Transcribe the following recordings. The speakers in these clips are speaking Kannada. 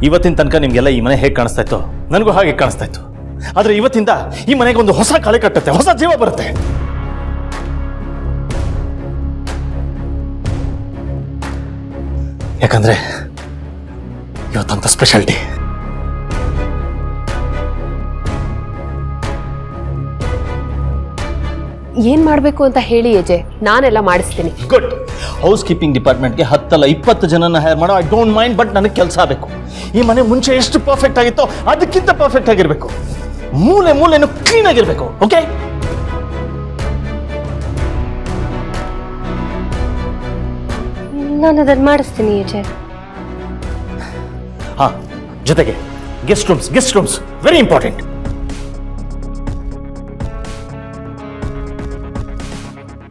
ಇವತ್ತಿನ ತನಕ ನಿಮಗೆಲ್ಲ ಈ ಮನೆ ಹೇಗೆ ಕಾಣಿಸ್ತಾ ಇತ್ತು ನನಗೂ ಹಾಗೆ ಕಾಣಿಸ್ತಾ ಇತ್ತು. ಆದರೆ ಇವತ್ತಿಂದ ಈ ಮನೆಗೆ ಒಂದು ಹೊಸ ಕಳೆ ಕಟ್ಟುತ್ತೆ, ಹೊಸ ಜೀವ ಬರುತ್ತೆ. ಯಾಕಂದ್ರೆ ಇವತ್ತಂತ ಸ್ಪೆಷಲ್ ಡೇ. ಏನ್ ಮಾಡ್ಬೇಕು ಅಂತ ಹೇಳಿ ಅಜಯ್, ನಾನೆಲ್ಲ ಮಾಡಿಸ್ತೀನಿ. ಗುಡ್. ಹೌಸ್ ಕೀಪಿಂಗ್ ಡಿಪಾರ್ಟ್ಮೆಂಟ್ಗೆ 10 ಅಲ್ಲ 20 ಜನನ ಹೈರ್ ಮಾಡೋ ಐ ಡೋಂಟ್ ಮೈಂಡ್, ಬಟ್ ನನಗೆ ಕೆಲಸ ಆಗಬೇಕು. ಈ ಮನೆ ಮುಂಚೆ ಎಷ್ಟು ಪರ್ಫೆಕ್ಟ್ ಆಗಿತ್ತೋ ಅದಕ್ಕಿಂತ ಪರ್ಫೆಕ್ಟ್ ಆಗಿರಬೇಕು. ಮೂಲೆ ಮೂಲೆನೂ ಕ್ಲೀನ್ ಆಗಿರಬೇಕು. ಓಕೆ? ನಾನು ಅದನ್ನ ಮಾಡಿಸ್ತೀನಿ ಅಜಯ್. ಹಾ, ಜೊತೆಗೆ guest rooms very important.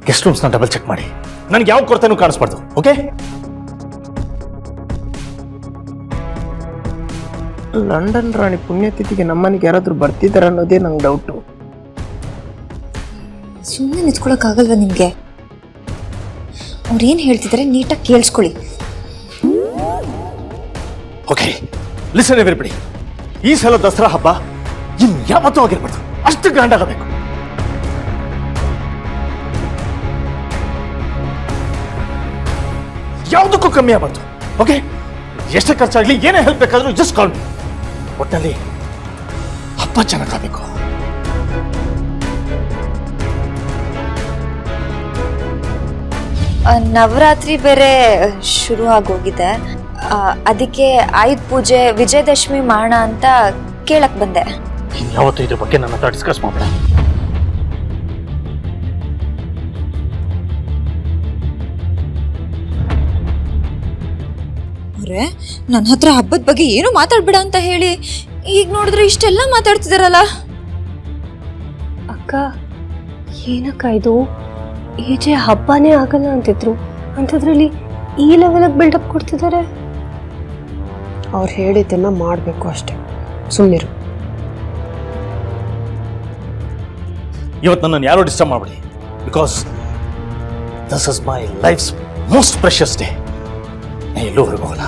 Guest ರೂಮ್ಸ್ನ ಡಬಲ್ ಚೆಕ್ ಮಾಡಿ, ನನಗೆ ಯಾವ ಕೊರತೆನೂ ಕಾಣಿಸ್ಬಾರ್ದು. ಓಕೆ? ಲಂಡನ್ ರಾಣಿ ಪುಣ್ಯತಿಥಿಗೆ ನಮ್ಮನೆಗೆ ಯಾರಾದರೂ ಬರ್ತಿದ್ದಾರೆ ಅನ್ನೋದೇ ನಂಗೆ ಡೌಟು. ಸುಮ್ಮನೆ ನಿಂತ್ಕೊಳ್ಳೋಕ್ಕಾಗಲ್ವ ನಿಮಗೆ? ಅವ್ರೇನು ಹೇಳ್ತಿದ್ದಾರೆ ನೀಟಾಗಿ ಕೇಳಿಸ್ಕೊಳ್ಳಿ. Okay, listen everybody. ಈ ಸಲ ದಸರಾ ಹಬ್ಬ ಯಾವತ್ತೂ ಆಗಿರ್ಬಾರ್ದು, ಅಷ್ಟು ಗ್ರ್ಯಾಂಡ್ ಆಗಬೇಕು. ಯಾವುದಕ್ಕೂ ಕಮ್ಮಿ ಆಗಬಾರ್ದು. ಓಕೆ? ಎಷ್ಟೇ ಖರ್ಚಾಗ್ಲಿ, ಏನೇ ಹೆಲ್ಪ್ ಬೇಕಾದ್ರೂ ಜಸ್ಟ್ ಕಾಲ್ ಮಿ. ಒಟ್ಟಲ್ಲಿ ಹಬ್ಬ ಚೆನ್ನಾಗಬೇಕು. ನವರಾತ್ರಿ ಬೇರೆ ಶುರು ಆಗೋಗಿದೆ, ಅದಕ್ಕೆ ಆಯುಧ ಪೂಜೆ ವಿಜಯದಶಮಿ ಮಾಡೋಣ ಅಂತ ಕೇಳಕ್ ಬಂದೆ. ಯಾವತ್ತೂ ಇದ್ರ ಬಗ್ಗೆ ನನ್ನ ಹತ್ರ ಡಿಸ್ಕಸ್ ಮಾಡಬೇಡ. ನನ್ನ ಹತ್ರ ಹಬ್ಬದ ಬಗ್ಗೆ ಏನು ಮಾತಾಡ್ಬೇಡ ಅಂತ ಹೇಳಿ ಈಗ ನೋಡಿದ್ರೆ ಇಷ್ಟೆಲ್ಲ ಮಾತಾಡ್ತಿದಾರಲ್ಲ. ಅಕ್ಕ, ಏನಕ್ಕ ಇದು? ಈಜೆ ಹಬ್ಬನೇ ಆಗಲ್ಲ ಅಂತಿದ್ರು, ಅಂಥದ್ರಲ್ಲಿ ಈ ಲೆವೆಲ್ಗೆ ಬಿಲ್ಡಪ್ ಕೊಡ್ತಿದ್ದಾರೆ. ಅವ್ರು ಹೇಳಿದ್ದನ್ನ ಮಾಡಬೇಕು ಅಷ್ಟೇ, ಸುಮ್ಮನಿರು. ಇವತ್ತು ನನ್ನನ್ನು ಯಾರೋ ಡಿಸ್ಟರ್ಬ್ ಮಾಡಬೇಡಿ, because this is my life's most precious day. ಎಲ್ಲೂ ಹೊರಗೋಗಲ್ಲ.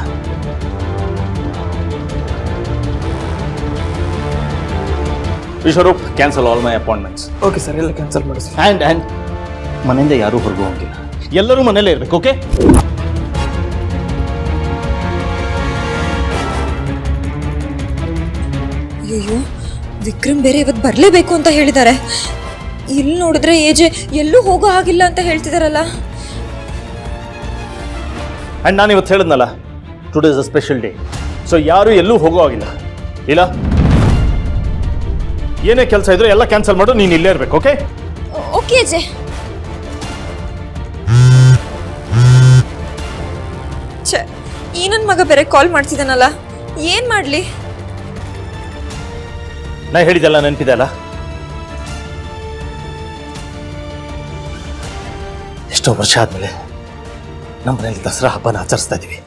Vishwaroop, cancel all my appointments. Okay sir, ಎಲ್ಲ ಕ್ಯಾನ್ಸಲ್ ಮಾಡಿಸಿ. ಆ್ಯಂಡ್ ಮನೆಯಿಂದ ಯಾರೂ ಹೊರಗೂ ಹೋಗಿಲ್ಲ, ಎಲ್ಲರೂ ಮನೇಲೇ ಇರಬೇಕು. ಓಕೆ? ಅಯ್ಯೋ, ವಿಕ್ರಮ್ ಬೇರೆ ಇವತ್ತು ಬರಲೇಬೇಕು ಅಂತ ಹೇಳಿದ್ದಾರೆ. ಇಲ್ಲಿ ನೋಡಿದ್ರೆ ಏಜೆ ಎಲ್ಲೂ ಹೋಗೋ ಆಗಿಲ್ಲ ಅಂತ ಹೇಳ್ತಿದಾರಲ್ಲ. ಆ್ಯಂಡ್ ನಾನು ಇವತ್ತು ಹೇಳಿದ್ನಲ್ಲ, today is a special day. So ಯಾರು ಎಲ್ಲೂ ಹೋಗೋ ಆಗಿಲ್ಲ. ಇಲ್ಲ, ಏನೇ ಕೆಲಸ ಇದ್ರೂ ಎಲ್ಲ ಕ್ಯಾನ್ಸಲ್ ಮಾಡು, ನೀನು ಇಲ್ಲೇ ಇರಬೇಕು. ಓಕೆ? ಓಕೆ ಅಜಯ್. ಛೇ, ಈ ನನ್ನ ಮಗ ಬೇರೆ ಕಾಲ್ ಮಾಡ್ತಿದ್ದಾನಲ್ಲ, ಏನ್ ಮಾಡ್ಲಿ? ನಾ ಹೇಳಿದೆಲ್ಲ ನೆನಪಿದೆ ಅಲ್ಲ? ಎಷ್ಟೋ ವರ್ಷ ಆದ್ಮೇಲೆ ನಮ್ಮ ಮನೇಲಿ ದಸರಾ ಹಬ್ಬನ ಆಚರಿಸ್ತಾ ಇದೀವಿ.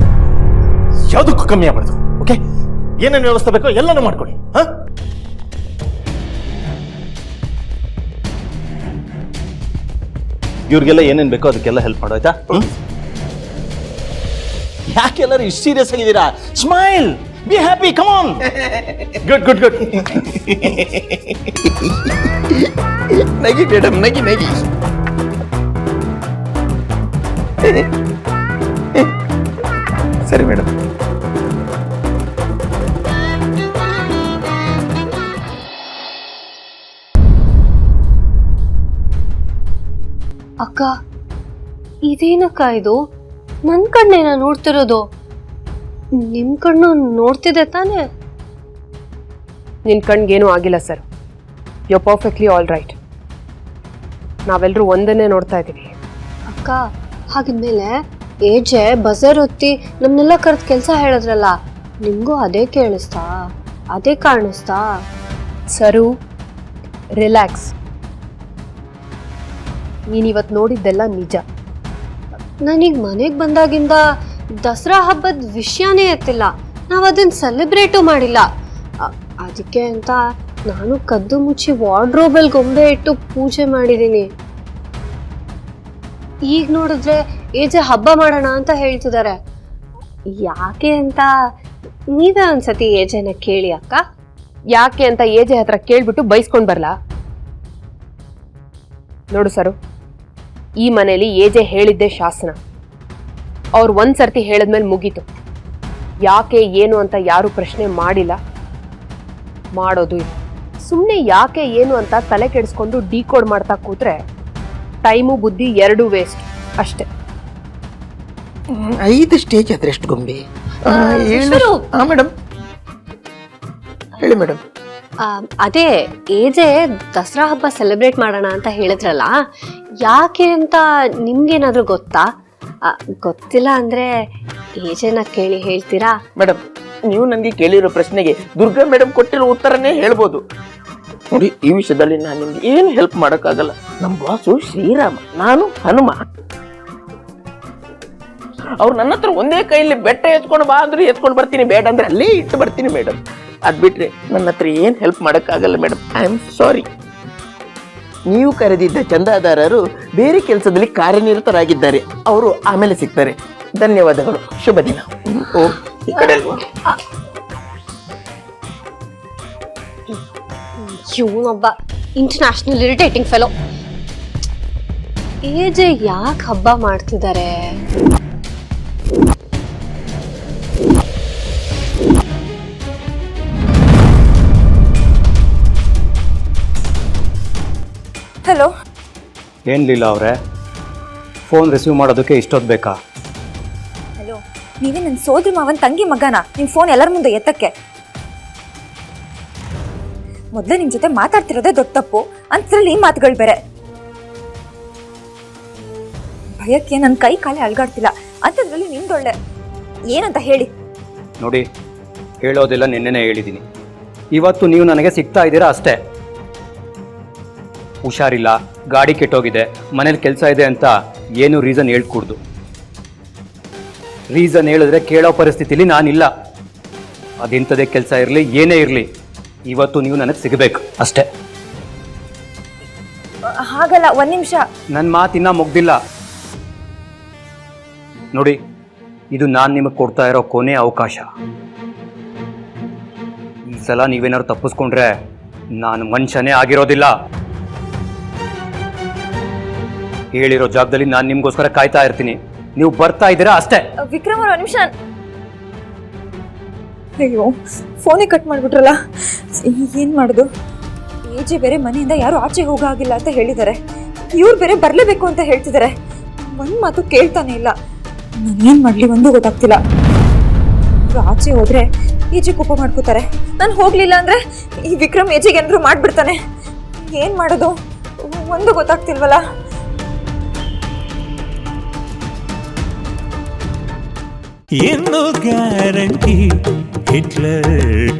ಯಾವುದಕ್ಕೂ ಕಮ್ಮಿ ಆಗ್ಬಾರ್ದು. ಓಕೆ? ಏನೇನು ವ್ಯವಸ್ಥೆ ಬೇಕೋ ಎಲ್ಲನೂ ಮಾಡ್ಕೊಳ್ಳಿ. ಹಾ, ಇವ್ರಿಗೆಲ್ಲ ಏನೇನು ಬೇಕೋ ಅದಕ್ಕೆಲ್ಲ ಹೆಲ್ಪ್ ಮಾಡೋ, ಆಯ್ತಾ? ಯಾಕೆಲ್ಲರೂ ಇಷ್ಟು ಸೀರಿಯಸ್ ಆಗಿದ್ದೀರಾ? Smile, be happy, come on. Good good good. ನಗಿ ಮೇಡಮ್, ನಗಿ. ಸರಿ ಮೇಡಮ್. ಅಕ್ಕ, ಇದೇನಕ್ಕ ಇದು? ನನ್ನ ಕಣ್ಣೇನ ನೋಡ್ತಿರೋದು? ನಿಮ್ಮ ಕಣ್ಣು ನೋಡ್ತಿದೆ ತಾನೇ? ನಿನ್ನ ಕಣ್ಗೇನೂ ಆಗಿಲ್ಲ sir, you are perfectly all right. ನಾವೆಲ್ಲರೂ ಒಂದನ್ನೇ ನೋಡ್ತಾ ಇದ್ದೀವಿ. ಅಕ್ಕ, ಹಾಗಿದ್ಮೇಲೆ ಏಜೆ ಬಜಾರ್ ಹೊತ್ತಿ ನಮ್ಮನ್ನೆಲ್ಲ ಕರೆದು ಕೆಲಸ ಹೇಳಿದ್ರಲ್ಲ, ನಿಮಗೂ ಅದೇ ಕೇಳಿಸ್ತಾ? ಅದೇ ಕಾಣಿಸ್ತಾ? ಸರು, ರಿಲ್ಯಾಕ್ಸ್. ನೀನಿವತ್ತು ನೋಡಿದ್ದೆಲ್ಲ ನಿಜ. ನಾನೀಗ ಮನೆಗೆ ಬಂದಾಗಿಂದ ದಸರಾ ಹಬ್ಬದ ವಿಷಯನೇ ಎತ್ತಿಲ್ಲ, ನಾವು ಅದನ್ನು ಸೆಲೆಬ್ರೇಟು ಮಾಡಿಲ್ಲ. ಅದಕ್ಕೆ ಅಂತ ನಾನು ಕದ್ದು ಮುಚ್ಚಿ ವಾರ್ಡ್ರೋಬಲ್ಲಿ ಗೊಂಬೆ ಇಟ್ಟು ಪೂಜೆ ಮಾಡಿದ್ದೀನಿ. ಈಗ ನೋಡಿದ್ರೆ ಏಜೆ ಹಬ್ಬ ಮಾಡೋಣ ಅಂತ ಹೇಳ್ತಿದ್ದಾರೆ. ಯಾಕೆ ಅಂತ ನೀವೇ ಒಂದ್ಸತಿ ಏಜೆನ ಕೇಳಿ ಅಕ್ಕ. ಯಾಕೆ ಅಂತ ಏಜೆ ಹತ್ರ ಕೇಳ್ಬಿಟ್ಟು ಬೈಸ್ಕೊಂಡ್ ಬರ್ಲಾ? ನೋಡು ಸರು, ಈ ಮನೇಲಿ ಏಜೆ ಹೇಳಿದ್ದೆ ಶಾಸನ. ಅವ್ರು ಒಂದ್ಸರ್ತಿ ಹೇಳಿದ್ಮೇಲೆ ಮುಗೀತು. ಯಾಕೆ ಏನು ಅಂತ ಯಾರು ಪ್ರಶ್ನೆ ಮಾಡಿಲ್ಲ, ಮಾಡೋದು ಇಲ್ಲ. ಸುಮ್ಮನೆ ಯಾಕೆ ಏನು ಅಂತ ತಲೆ ಕೆಡಿಸ್ಕೊಂಡು ಡಿಕೋಡ್ ಮಾಡ್ತಾ ಕೂತ್ರೆ ಟೈಮು ಬುದ್ಧಿ ಎರಡೂ ವೇಸ್ಟ್ ಅಷ್ಟೇ. 5 ಸ್ಟೇಜ್ ಆದ್ರೆ ಎಷ್ಟು ಗೊಂಬೆ? ಸಿಸ್ಟರು. ಮೇಡಮ್ ಹೇಳಿ ಮೇಡಮ್. ಅದೇ ಏಜೆ ದಸರಾ ಹಬ್ಬ ಸೆಲೆಬ್ರೇಟ್ ಮಾಡೋಣ ಅಂತ ಹೇಳಿದ್ರಲ್ಲ, ಯಾಕೆ ಅಂತ ನಿಮ್ಗೇನಾದ್ರೂ ಗೊತ್ತಾ? ಗೊತ್ತಿಲ್ಲ ಅಂದ್ರೆ ಏಜೆನ ಕೇಳಿ ಹೇಳ್ತೀರಾ? ಮೇಡಮ್, ನೀವು ನನಗೆ ಕೇಳಿರೋ ಪ್ರಶ್ನೆಗೆ ದುರ್ಗಾ ಮೇಡಮ್ ಕೊಟ್ಟಿರೋ ಉತ್ತರನೇ ಹೇಳ್ಬೋದು. ನೋಡಿ, ಈ ವಿಷಯದಲ್ಲಿ ನಾನು ನಿಮ್ಗೆ ಏನು ಹೆಲ್ಪ್ ಮಾಡೋಕ್ಕಾಗಲ್ಲ. ನಮ್ಮ ಬಾಸು ಶ್ರೀರಾಮ, ನಾನು ಹನುಮ. ಅವ್ರು ನನ್ನ ಹತ್ರ ಒಂದೇ ಕೈಯಲ್ಲಿ ಬೆಟ್ಟ ಎತ್ಕೊಂಡು ಬಾ ಅಂದ್ರೆ ಎತ್ಕೊಂಡು ಬರ್ತೀನಿ, ಬೇಡ ಅಂದ್ರೆ ಅಲ್ಲೇ ಇಟ್ಟು ಬರ್ತೀನಿ ಮೇಡಮ್. ಅದ್ ಬಿಟ್ರೆ ನನ್ನ ಹತ್ರ ಏನು ಹೆಲ್ಪ್ ಮಾಡೋಕ್ಕಾಗಲ್ಲ ಮೇಡಮ್. I am sorry. ನೀವು ಕರೆದಿದ್ದ ಚಂದಾದಾರರು ಬೇರೆ ಕೆಲಸದಲ್ಲಿ ಕಾರ್ಯನಿರತರಾಗಿದ್ದಾರೆ. ಅವರು ಆಮೇಲೆ ಸಿಗ್ತಾರೆ. ಧನ್ಯವಾದಗಳು. ಶುಭ ದಿನ. ಓ, ಈ ಕಡೆ ಅಲ್ವಾ? ಇವನೊಬ್ಬ ಇಂಟರ್ನ್ಯಾಷನಲ್ ಇರಿಟೇಟಿಂಗ್ ಫೆಲೋ. ಏಜೆ ಯಾಕೆ ಹಬ್ಬ ಮಾಡ್ತಿದ್ದಾರೆ? ಹಲೋ. ಏನು ಲೀಲಾ ಅವರೇ, ಫೋನ್ ರಿಸೀವ್ ಮಾಡೋದಕ್ಕೆ ಇಷ್ಟೊತ್ತು ಬೇಕಾ? ಹಲೋ, ನೀವೇ ನನ್ನ ಸೋದರಿ ಮಾವನ್ ತಂಗಿ ಮಗನ? ನಿಮ್ಮ ಫೋನ್ ಎಲ್ಲರ ಮುಂದೆ ಎತ್ತಕ್ಕೆ? ಮೊದಲೇ ನಿಮ್ಮ ಜೊತೆ ಮಾತಾಡ್ತಿರೋದೇ ದೊಡ್ಡ ತಪ್ಪು, ಅಂತರಲ್ಲಿ ಈ ಮಾತುಗಳು ಬೇರೆ. ಭಯಕ್ಕೆ ನನ್ನ ಕೈ ಕಾಲೇ ಅಲ್ಗಾಡ್ತಿಲ್ಲ, ಅಂಥದ್ರಲ್ಲಿ ನಿಮ್ದೊಳ್ಳೆ. ಏನಂತ ಹೇಳಿ? ನೋಡಿ, ಹೇಳೋದೆಲ್ಲ ನಿನ್ನೆನೇ ಹೇಳಿದ್ದೀನಿ. ಇವತ್ತು ನೀವು ನನಗೆ ಸಿಗ್ತಾ ಇದ್ದೀರಾ ಅಷ್ಟೇ. ಹುಷಾರಿಲ್ಲ, ಗಾಡಿ ಕೆಟ್ಟೋಗಿದೆ, ಮನೇಲಿ ಕೆಲಸ ಇದೆ ಅಂತ ಏನು ರೀಸನ್ ಹೇಳ್ಕೂಡ್ದು. ರೀಸನ್ ಹೇಳಿದ್ರೆ ಕೇಳೋ ಪರಿಸ್ಥಿತಿಲಿ ನಾನಿಲ್ಲ. ಅದೆಂಥದೇ ಕೆಲಸ ಇರಲಿ, ಏನೇ ಇರಲಿ, ಇವತ್ತು ನೀವು ನನಗೆ ಸಿಗಬೇಕು ಅಷ್ಟೇ. ಹಾಗಲ್ಲ, ಒಂದ್ ನಿಮಿಷ. ನನ್ನ ಮಾತಿನ್ನ ಮುಗ್ದಿಲ್ಲ. ನೋಡಿ, ಇದು ನಾನು ನಿಮಗೆ ಕೊಡ್ತಾ ಇರೋ ಕೊನೆ ಅವಕಾಶ. ಈ ಸಲ ನೀವೇನಾದ್ರು ತಪ್ಪಿಸ್ಕೊಂಡ್ರೆ ನಾನು ಮನುಷ್ಯನೇ ಆಗಿರೋದಿಲ್ಲ. ಹೇಳಿರೋ ಜಾಗದಲ್ಲಿ ನಾನು ನಿಮ್ಗೋಸ್ಕರ ಕಾಯ್ತಾ ಇರ್ತೀನಿ. ನೀವು ಬರ್ತಾ ಇದ್ದೀರಾ ಅಷ್ಟೇ. ವಿಕ್ರಮ್ ಅವ್ರ ನಿಮಿಷ. ಅಯ್ಯೋ, ಫೋನೇ ಕಟ್ ಮಾಡ್ಬಿಟ್ರಲ್ಲ. ಏನ್ ಮಾಡುದು? ಏಜೆ ಬೇರೆ ಮನೆಯಿಂದ ಯಾರು ಆಚೆ ಹೋಗಾಗಿಲ್ಲ ಅಂತ ಹೇಳಿದ್ದಾರೆ. ಇವ್ರು ಬೇರೆ ಬರ್ಲೇಬೇಕು ಅಂತ ಹೇಳ್ತಿದ್ದಾರೆ. ಒಂದ್ ಮಾತು ಕೇಳ್ತಾನೆ ಇಲ್ಲ. ನಾನೇನ್ ಮಾಡ್ಲಿ ಒಂದು ಗೊತ್ತಾಗ್ತಿಲ್ಲ. ಇವ್ರು ಆಚೆ ಹೋದ್ರೆ ಈಜೆ ಕೋಪ ಮಾಡ್ಕೋತಾರೆ. ನಾನು ಹೋಗ್ಲಿಲ್ಲ ಅಂದ್ರೆ ಈ ವಿಕ್ರಮ್ ಏಜಿಗೆ ಏನಾದ್ರು ಮಾಡ್ಬಿಡ್ತಾನೆ. ಏನ್ ಮಾಡೋದು ಒಂದು ಗೊತ್ತಾಗ್ತಿಲ್ವಲ್ಲ. ಏನು ಗ್ಯಾರಂಟಿ ಹಿಟ್ಲರ್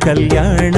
ಕಲ್ಯಾಣ